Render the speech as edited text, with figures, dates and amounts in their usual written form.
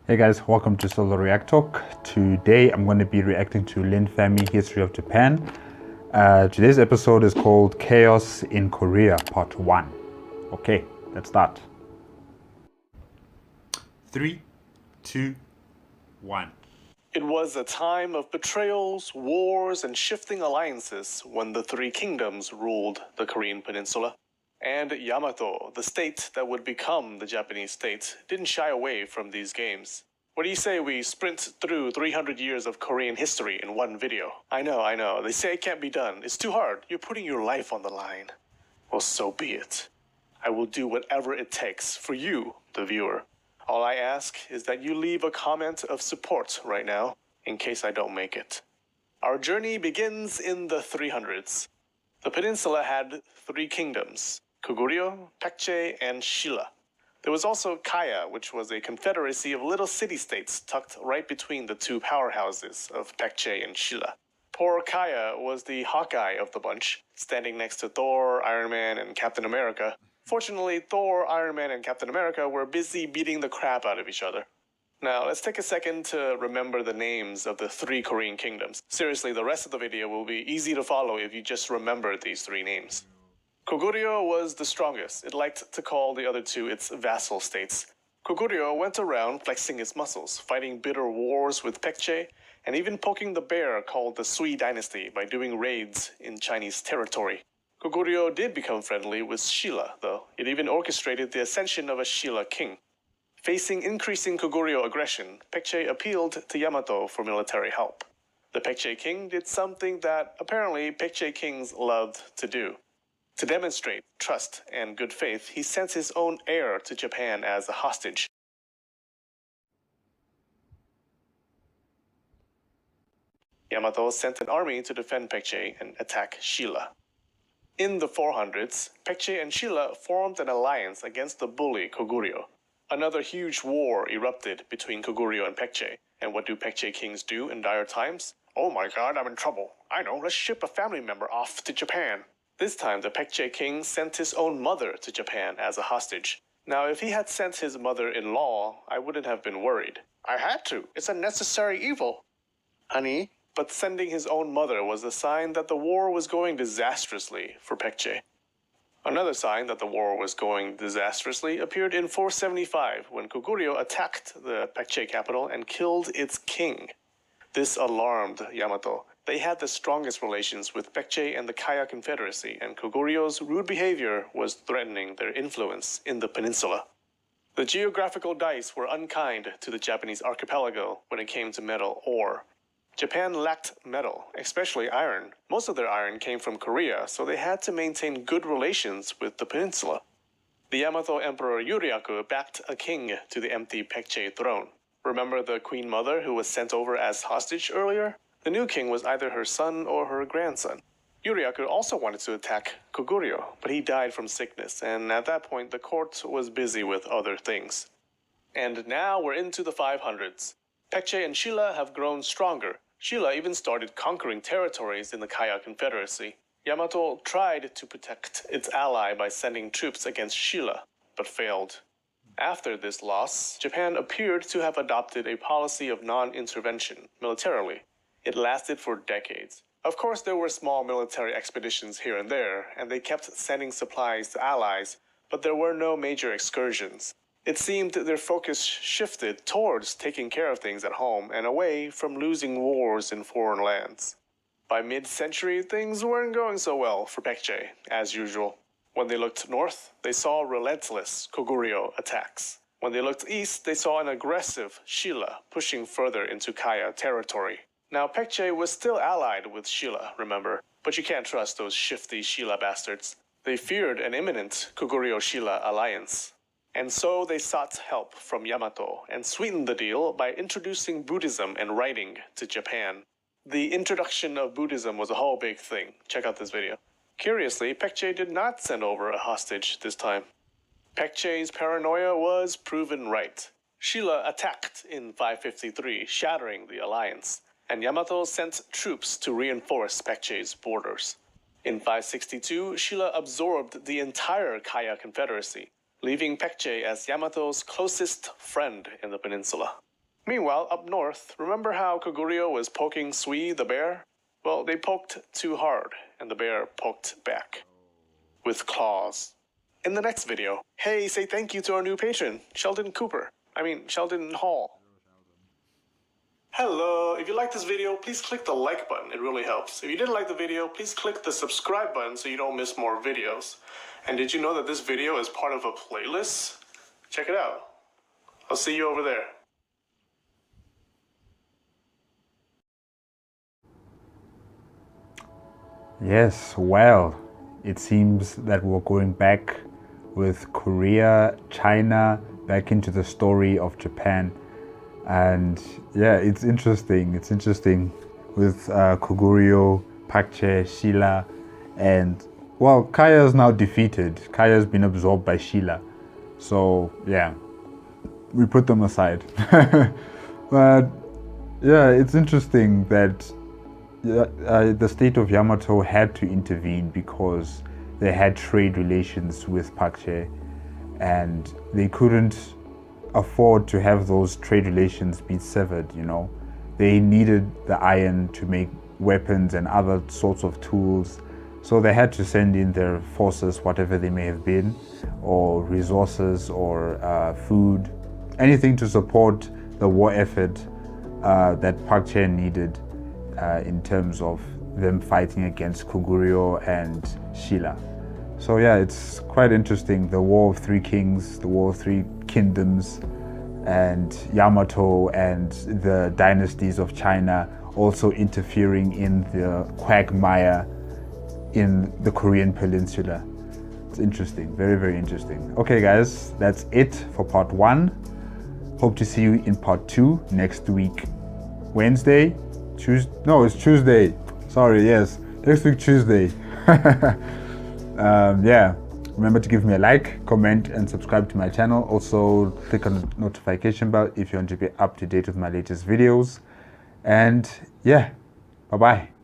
Hey guys, welcome to Solo React Talk. Today I'm going to be reacting to Linfamy History of Japan. Today's episode is called Chaos in Korea Part 1. Okay, let's start. 3, 2, 1. It was a time of betrayals, wars, and shifting alliances when the Three Kingdoms ruled the Korean peninsula. And Yamato, the state that would become the Japanese state, didn't shy away from these games. What do you say we sprint through 300 years of Korean history in one video? I know, they say it can't be done. It's too hard. You're putting your life on the line. Well, so be it. I will do whatever it takes for you, the viewer. All I ask is that you leave a comment of support right now, in case I don't make it. Our journey begins in the 300s. The peninsula had three kingdoms: Koguryo, Paekje, and Shilla. There was also Kaya, which was a confederacy of little city-states tucked right between the two powerhouses of Paekje and Shilla. Poor Kaya was the Hawkeye of the bunch, standing next to Thor, Iron Man, and Captain America. Fortunately, Thor, Iron Man, and Captain America were busy beating the crap out of each other. Now, let's take a second to remember the names of the three Korean kingdoms. Seriously, the rest of the video will be easy to follow if you just remember these three names. Koguryo was the strongest. It liked to call the other two its vassal states. Koguryo went around flexing its muscles, fighting bitter wars with Paekje, and even poking the bear called the Sui dynasty by doing raids in Chinese territory. Koguryo did become friendly with Shilla, though. It even orchestrated the ascension of a Shilla king. Facing increasing Koguryo aggression, Paekje appealed to Yamato for military help. The Paekje king did something that apparently Paekje kings loved to do. To demonstrate trust and good faith, he sent his own heir to Japan as a hostage. Yamato sent an army to defend Paekje and attack Shilla. In the 400s, Paekje and Shilla formed an alliance against the bully Koguryo. Another huge war erupted between Koguryo and Paekje. And what do Paekje kings do in dire times? Oh my god, I'm in trouble. I know, let's ship a family member off to Japan. This time, the Paekje king sent his own mother to Japan as a hostage. Now, if he had sent his mother-in-law, I wouldn't have been worried. I had to. It's a necessary evil. Honey? But sending his own mother was a sign that the war was going disastrously for Paekje. Another sign that the war was going disastrously appeared in 475 when Koguryo attacked the Paekje capital and killed its king. This alarmed Yamato. They had the strongest relations with Paekje and the Kaya Confederacy, and Koguryo's rude behavior was threatening their influence in the peninsula. The geographical dice were unkind to the Japanese archipelago when it came to metal ore. Japan lacked metal, especially iron. Most of their iron came from Korea, so they had to maintain good relations with the peninsula. The Yamato Emperor Yuriaku backed a king to the empty Paekje throne. Remember the queen mother who was sent over as hostage earlier? The new king was either her son or her grandson. Yuriaku also wanted to attack Koguryo, but he died from sickness, and at that point the court was busy with other things. And now we're into the 500s. Paekje and Shilla have grown stronger. Shilla even started conquering territories in the Kaya Confederacy. Yamato tried to protect its ally by sending troops against Shilla, but failed. After this loss, Japan appeared to have adopted a policy of non-intervention militarily. It lasted for decades. Of course, there were small military expeditions here and there, and they kept sending supplies to allies, but there were no major excursions. It seemed their focus shifted towards taking care of things at home and away from losing wars in foreign lands. By mid-century, things weren't going so well for Paekje, as usual. When they looked north, they saw relentless Koguryo attacks. When they looked east, they saw an aggressive Shilla pushing further into Kaya territory. Now, Paekje was still allied with Shilla, remember, but you can't trust those shifty Shilla bastards. They feared an imminent Koguryo-Shilla alliance. And so they sought help from Yamato and sweetened the deal by introducing Buddhism and writing to Japan. The introduction of Buddhism was a whole big thing. Check out this video. Curiously, Paekje did not send over a hostage this time. Paekje's paranoia was proven right. Shilla attacked in 553, shattering the alliance, and Yamato sent troops to reinforce Paekje's borders. In 562, Shilla absorbed the entire Kaya Confederacy, leaving Paekje as Yamato's closest friend in the peninsula. Meanwhile, up north, remember how Koguryo was poking Sui the bear? Well, they poked too hard, and the bear poked back. With claws. In the next video, hey, say thank you to our new patron, Sheldon Hall. Hello, if you like this video, please click the like button, it really helps. If you didn't like the video, please click the subscribe button so you don't miss more videos. And did you know that this video is part of a playlist? Check it out. I'll see you over there. Yes, well, it seems that we're going back with Korea, China, back into the story of Japan. And yeah, it's interesting with Koguryo, Pakche, Sheila, and well, Kaya is now defeated. Kaya has been absorbed by Sheila. So yeah, we put them aside. But yeah, it's interesting that the state of Yamato had to intervene because they had trade relations with Pakche and they couldn't afford to have those trade relations be severed, you know. They needed the iron to make weapons and other sorts of tools, so they had to send in their forces, whatever they may have been, or resources or food, anything to support the war effort that Pakche needed in terms of them fighting against Koguryo and Sheila. So yeah, it's quite interesting, the War of Three Kings, the War of Three Kingdoms, and Yamato and the dynasties of China also interfering in the quagmire in the Korean peninsula. It's interesting, very, very interesting. Okay guys, that's it for part 1. Hope to see you in part 2 next week. Wednesday? It's Tuesday. Sorry, yes. Next week, Tuesday. Yeah, remember to give me a like, comment, and subscribe to my channel. Also, click on the notification bell if you want to be up to date with my latest videos. And yeah, bye-bye.